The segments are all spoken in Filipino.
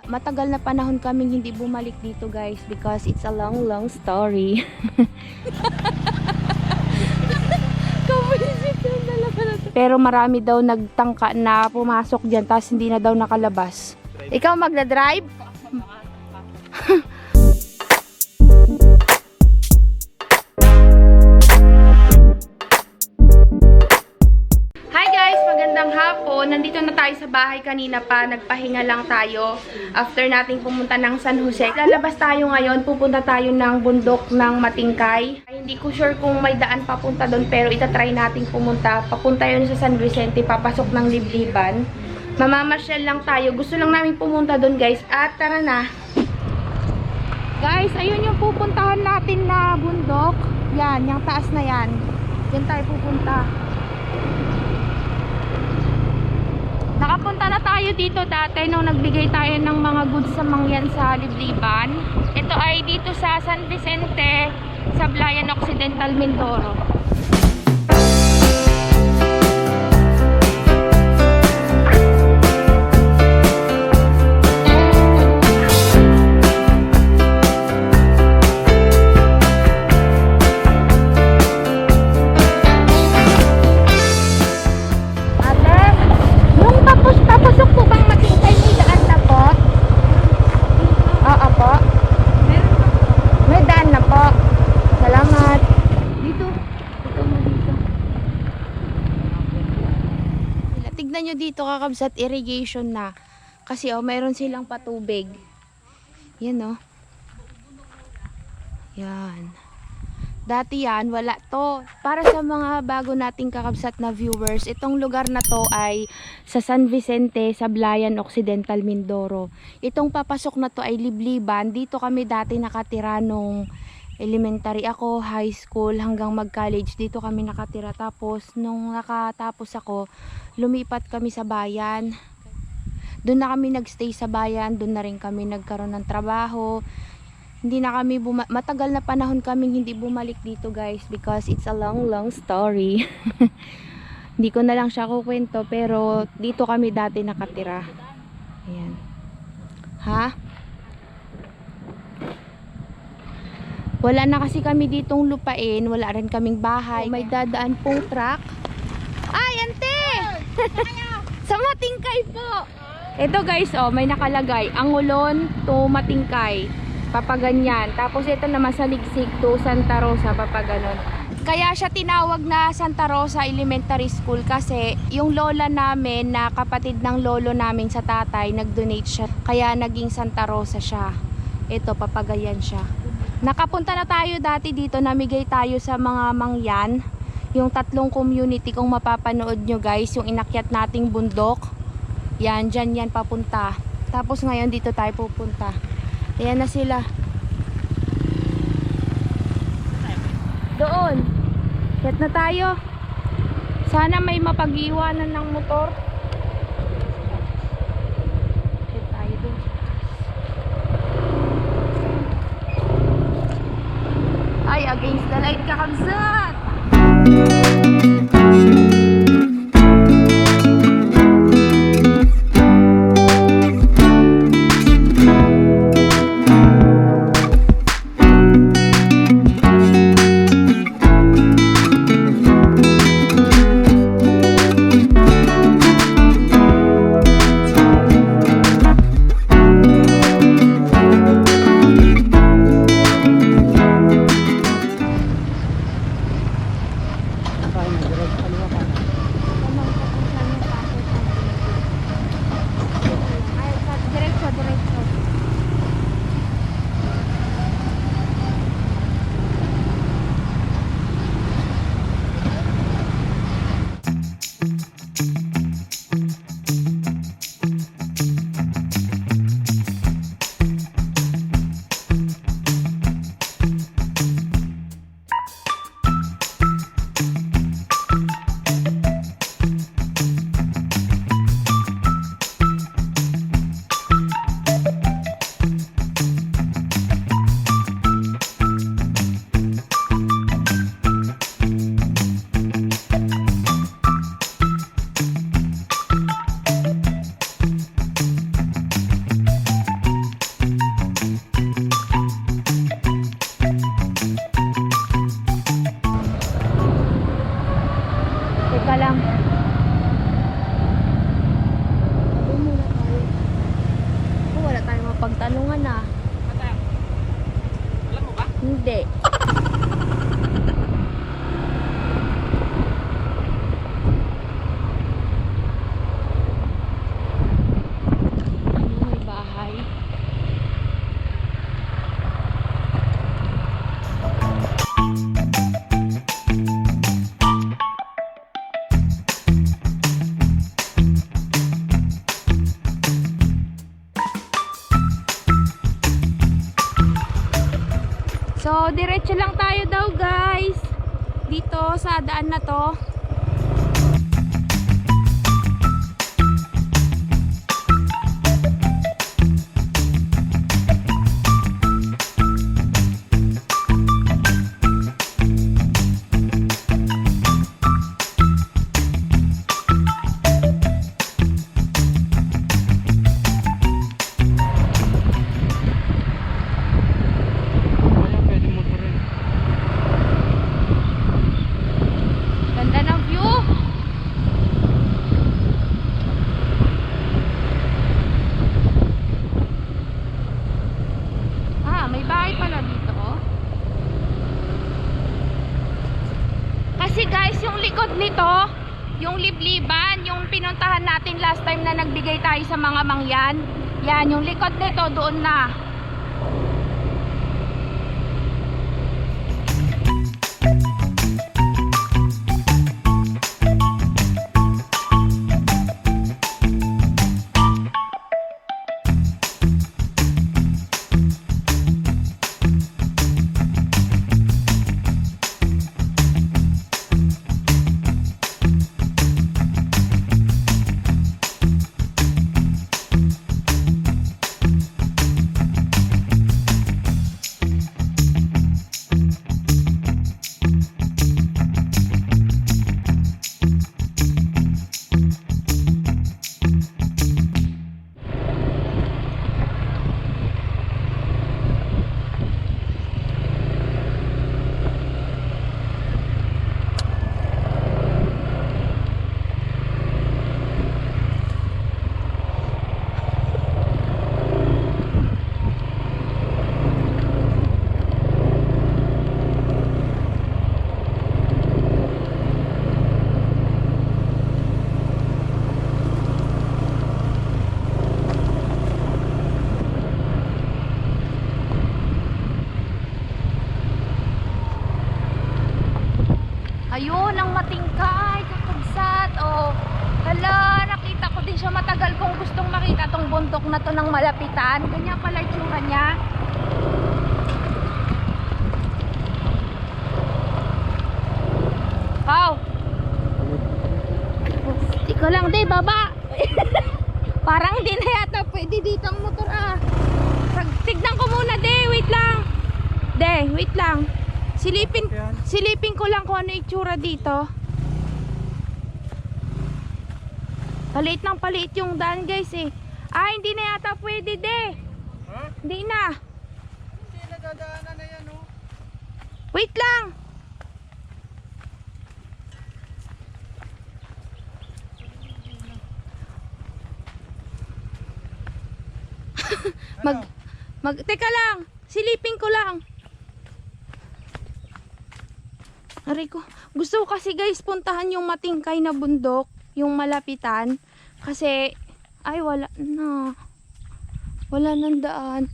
matagal na panahon kaming hindi bumalik dito guys because it's a long story. Pero marami daw nagtangka na pumasok dyan tapos hindi na daw nakalabas. Ikaw magdadrive? Hi guys! Magandang hapon. Nandito na tayo sa bahay kanina pa. Nagpahinga lang tayo after nating pumunta ng San Jose. Lalabas tayo ngayon. Pupunta tayo ng bundok ng Matingkay. Hindi ko sure kung may daan papunta doon pero itatry nating pumunta. Papunta yun sa San Vicente. Papasok ng libliban. Mamamasyal lang tayo. Gusto lang namin pumunta doon guys. At tara na. Guys, ayun yung pupuntahan natin na bundok. Yan, yung taas na yan. Yan tayo pupunta. Nakapunta na tayo dito dati nung nagbigay tayo ng mga goods sa mangyan sa libliban. Ito ay dito sa San Vicente, sa Blayan Occidental, Mindoro. Papasok po bang Matingkay may daan na po? Oo po. May daan na po. Salamat. Dito. Dito mo dito. Tignan nyo dito Ka Kabsat, irrigation na. Kasi mayroon silang patubig. Yan Yan. Dati yan, wala to. Para sa mga bago nating Ka Kabsat na viewers, itong lugar na to ay sa San Vicente, sa Blayan Occidental, Mindoro. Itong papasok na to ay libliban. Dito kami dati nakatira nung elementary ako, high school, hanggang mag-college. Dito kami nakatira. Tapos, nung nakatapos ako, lumipat kami sa bayan. Doon na kami nagstay sa bayan. Doon na rin kami nagkaroon ng trabaho. Hindi na kami matagal na panahon kaming hindi bumalik dito guys because it's a long story. Hindi ko na lang siya kukwento pero dito kami dati nakatira. Ayan. Ha? Wala na kasi kami ditong lupain, wala rin kaming bahay. May dadaan pong truck. Ay, ante! Sa Matingkay po. Ito guys, may nakalagay, Angulon to Matingkay. Papaganyan. Tapos ito naman sa Ligsig to Santa Rosa, papaganon. Kaya siya tinawag na Santa Rosa Elementary School kasi yung lola namin na kapatid ng lolo namin sa tatay, nag-donate siya. Kaya naging Santa Rosa siya. Ito, papagayan siya. Nakapunta na tayo dati dito, namigay tayo sa mga mangyan. Yung 3 community kung mapapanood nyo guys, yung inakyat nating bundok. Yan, dyan yan papunta. Tapos ngayon dito tayo pupunta. Ayan na sila. Doon. Set na tayo. Sana may mapag-iwanan ng motor. Set tayo doon. Ay, against the light Ka Kabsat. pagtanungan na. Alam mo ba? Hindi. May bahay. So, diretso lang tayo daw guys. Dito sa daan na to. Kaya pwede mo pa rin. Ganda ng view. May bahay pala dito. Kasi guys, yung likod nito, yung libliban, yung pinuntahan natin last time na nagbigay tayo sa mga mangyan. Yan, yung likod nito doon na. Ayun, ang Matingkay, Ka Kabsat. Oh, hala, nakita ko din siya. Matagal kong gustong makita tong bundok na to ng Malapitan. Ganyan pala itsura niya. Wow. Tika lang, de, baba. Parang hindi na yata pwede dito ang motor ah. Tignan ko muna, de, wait lang. De, wait lang. Silipin ko lang kung ano itsura dito. Palit ng palit yung daan guys eh. Hindi na yata pwede de. Ha? Hindi na. Hindi na dadaanan na yan oh. Wait lang. Teka lang. Silipin ko lang. Aray ko. Gusto ko kasi guys puntahan yung Matingkay na bundok, yung Malapitan. Kasi, ay wala na. Wala nang daan.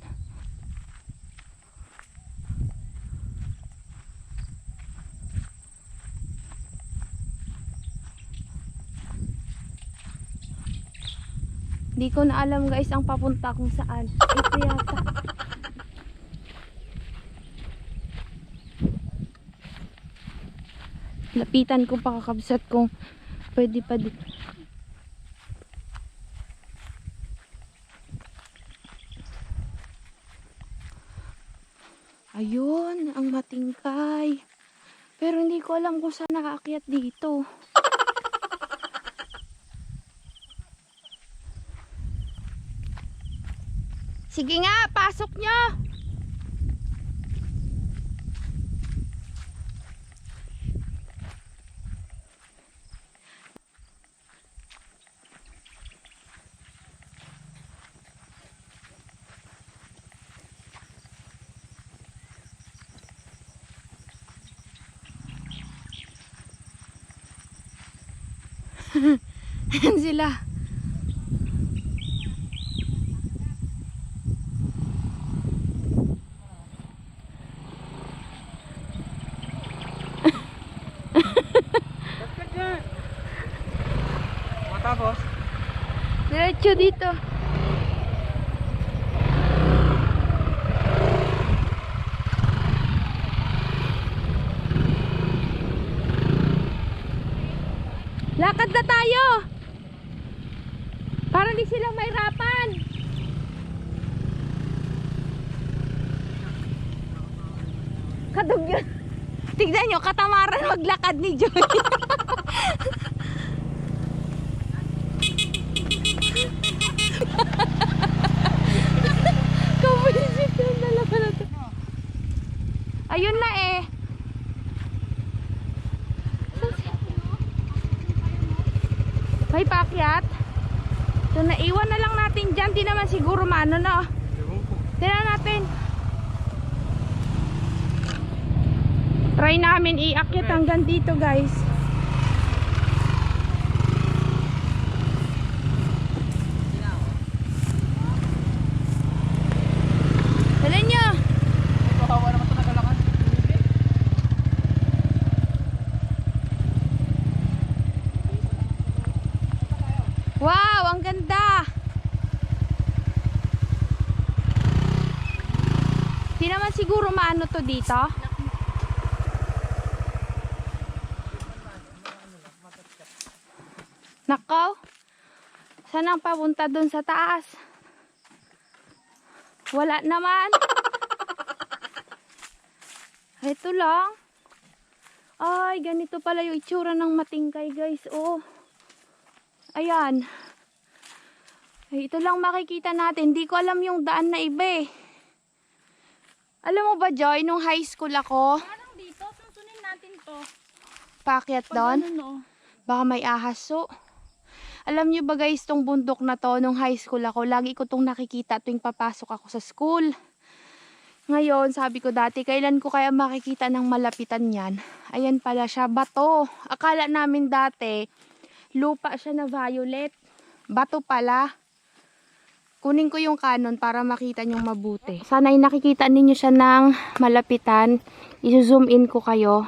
Di ko na alam guys ang papunta kung saan. Ito yata. Lapitan ko pa kakabsat kung pwede pa dito. Ayun, ang Matingkay. Pero hindi ko alam kung saan nakaakyat dito. Sige nga, pasok nyo! Ayan sila. Bakit yan? Matapos? Diretso dito. Lakad na tayo. Para di sila mahirapan. Kadug yun. Tignan nyo, katamaran maglakad ni Joy. Kabuisit yung dalawa na to. Ayun na eh. May paakyat. So naiwan na lang natin dyan. Di naman siguro maano na. Tignan natin. Try namin iakyat hanggang dito guys. Dali nyo. Kawawa naman ito nagalakan. Wow, ang ganda. Di naman siguro maano to dito. Nakaw. Saan ang papunta dun sa taas? Wala naman. Ito lang. Ay, ganito pala yung itsura ng Matingkay guys. Oh. Ayan. Ay, ito lang makikita natin. Hindi ko alam yung daan na iba eh. Alam mo ba Joy, nung high school ako, Parang dito, susunin natin to. paakyat doon, Pag ano, no? baka may ahaso. Alam nyo ba guys, tong bundok na to, nung high school ako, lagi ko tong nakikita tuwing papasok ako sa school. Ngayon, sabi ko dati, kailan ko kaya makikita ng malapitan yan? Ayan pala siya, bato. Akala namin dati, lupa siya na violet. Bato pala. Kunin ko yung Canon para makita nyo mabuti. Sana ay nakikita ninyo siya ng malapitan. I-zoom in ko kayo.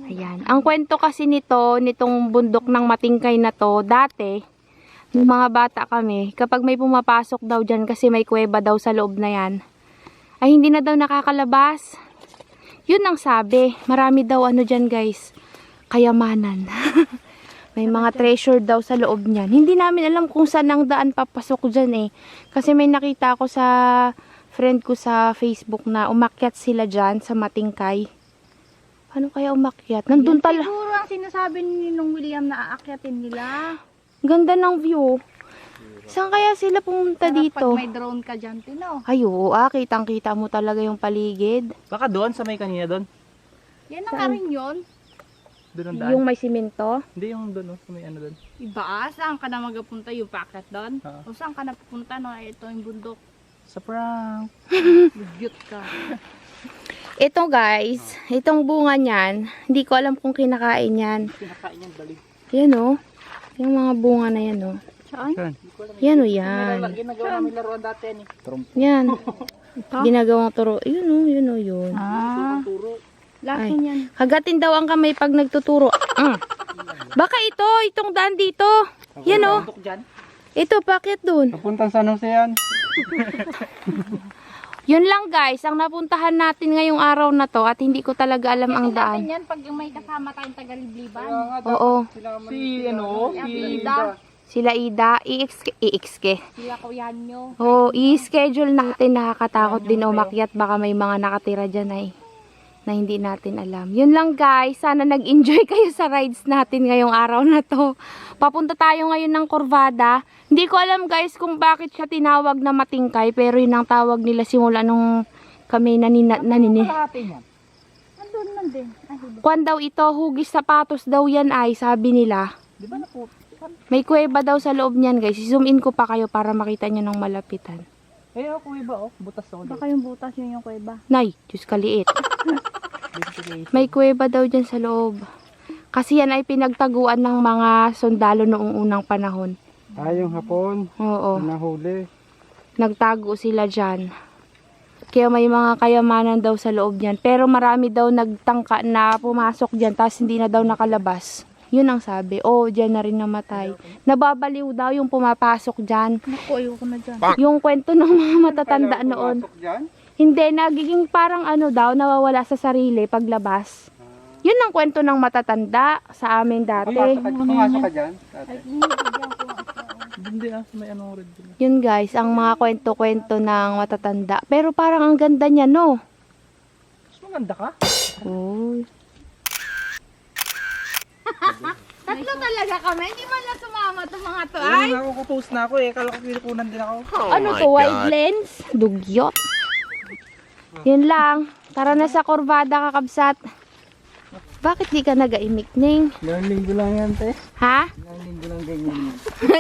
Ayan. Ang kwento kasi nitong bundok ng Matingkay na to, dati, nung mga bata kami, kapag may pumapasok daw dyan kasi may kuweba daw sa loob na yan, ay hindi na daw nakakalabas. Yun ang sabi. Marami daw ano dyan guys, kayamanan. May mga treasure daw sa loob niyan. Hindi namin alam kung saan ang daan papasok dyan eh. Kasi may nakita ko sa friend ko sa Facebook na umakyat sila dyan sa Matingkay. Paano kaya umakyat? Nandun tala. Siguro ang sinasabi ni nung William na aakyatin nila. Ganda ng view. Saan kaya sila pumunta Sarap dito? Pag may drone ka dyan, Tino. Ay oo, kitang-kita mo talaga yung paligid. Baka doon, sa may kanina doon. Yan ang karin yun. Doon ang daan. Yung may simento. Hindi yung doon, sa may ano doon. Iba, saan ka na magapunta yung paakyat doon? Oo. O saan ka na pupunta, no? Ito yung bundok. Sa prank. Bugyot ka. Ito guys, itong bunga niyan, hindi ko alam kung kinakain yan. Kinakain yung balik. Yan o. Yung mga bunga na yan o. Saan? Yan o yan. Ginagawa namin laruan dati yan eh. Yan. Ginagawang turo. Yun o, yun o, yun. Ah, Turo. laki niyan. Kagatin daw ang kamay pag nagtuturo. Baka itong daan dito. Yan o. Bundok dyan. Ito, bakit dun? Napuntang San Jose yan. Yun lang guys, ang napuntahan natin ngayong araw na to at hindi ko talaga alam ang daan. Yan pag may kasama tayong taga-Libliban. Oo. Si ano? Si Ida. Sila Ida, iikske. Sila kuya nyo. Oo, i-schedule natin. Nakakatakot din umakyat. Baka may mga nakatira dyan ay na hindi natin alam. Yun lang guys. Sana nag-enjoy kayo sa rides natin ngayong araw na to. Papunta tayo ngayon ng Corvada. Hindi ko alam guys kung bakit siya tinawag na Matingkay. Pero yun ang tawag nila simula nung kami Nandun man din. Ay, hindi. Kwan daw ito, hugis sapatos daw yan ay, sabi nila. Di ba napo? May kuweba daw sa loob niyan guys. I-zoom in ko pa kayo para makita nyo ng malapitan. Eh ako iba oh. Butas ako Baka yung butas yun yung kuweba. Nay, Diyos kaliit. May kuweba daw dyan sa loob. Kasi yan ay pinagtaguan ng mga sundalo noong unang panahon. Yung hapon. Oo. Nahuli. Nagtago sila dyan. Kaya may mga kayamanan daw sa loob niyan. Pero marami daw nagtangka na pumasok dyan, tapos hindi na daw nakalabas. Yun ang sabi. Dyan na rin namatay. Nababaliw daw yung pumapasok dyan. Naku, ayoko na dyan. Yung kwento ng mga matatanda noon. Pumasok dyan? Hindi, nagiging parang nawawala sa sarili paglabas. Yun ang kwento ng matatanda sa amin dati. Pumasok ka dyan? Ay, binibigyan ko. Hindi may anong red din. Yun guys, ang mga kwento-kwento ng matatanda. Pero parang ang ganda niya, no? Mas maganda ka? Uy. Tatlo talaga kami. Hindi man lang sumama itong mga to. Ay! Nakukupost na ako Kala ko pinukunan din ako. Ano to? Wide lens? Dugyot. Yun lang. Tara na sa kurbada, Ka Kabsat. Bakit di ka nag-aimik, Ning? Ilang linggo lang yan, te. Ha? Ilang linggo lang ganyan yan.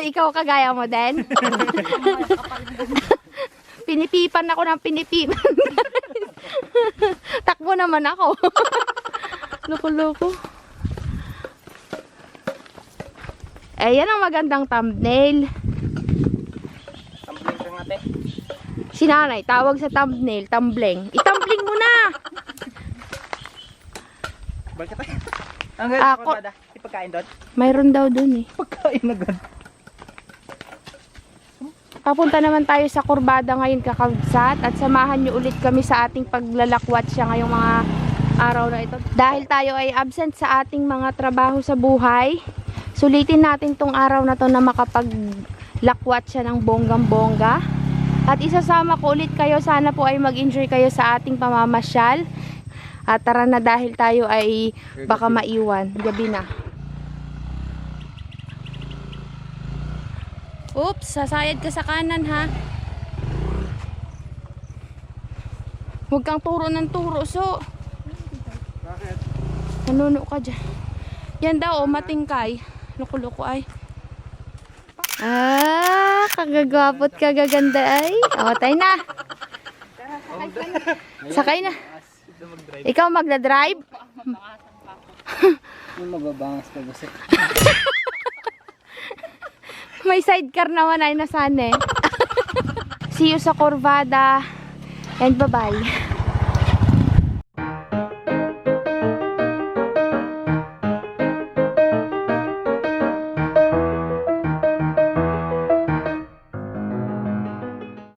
Ikaw kagaya mo din? Pinipipan ako ng pinipipan. Takbo naman ako. Loko-loko. Yan ang magandang thumbnail. Tumbling ka nga, te. Si nanay, tawag sa thumbnail, tumbling. Itumbling mo na! Bakit tayo? Ang ganda Ako- ko bada. Ipagkain doon? Mayroon daw dun eh. Pagkain agad. Papunta naman tayo sa kurbada ngayon, Ka Kabsat, at samahan nyo ulit kami sa ating paglalakwat siya ngayong mga araw na ito. Dahil tayo ay absent sa ating mga trabaho sa buhay, sulitin natin tong araw na to na makapaglakwat siya ng bonggang-bongga. At isasama ko ulit kayo, sana po ay mag-enjoy kayo sa ating pamamasyal. At tara na dahil tayo ay baka maiwan. Gabi na. Oops, sasayad ka sa kanan ha. Huwag kang turo ng turo, so. Bakit? Nanuno ka dyan. Yan daw, Matingkay. Loko-loko ay. Kagagwapot, kagaganda ay. Tayo na. Sakay na. Ikaw magdadrive? Yung mababangas pa kasi. May sidecar naman ay nasan eh. See you sa Corvada. And bye-bye.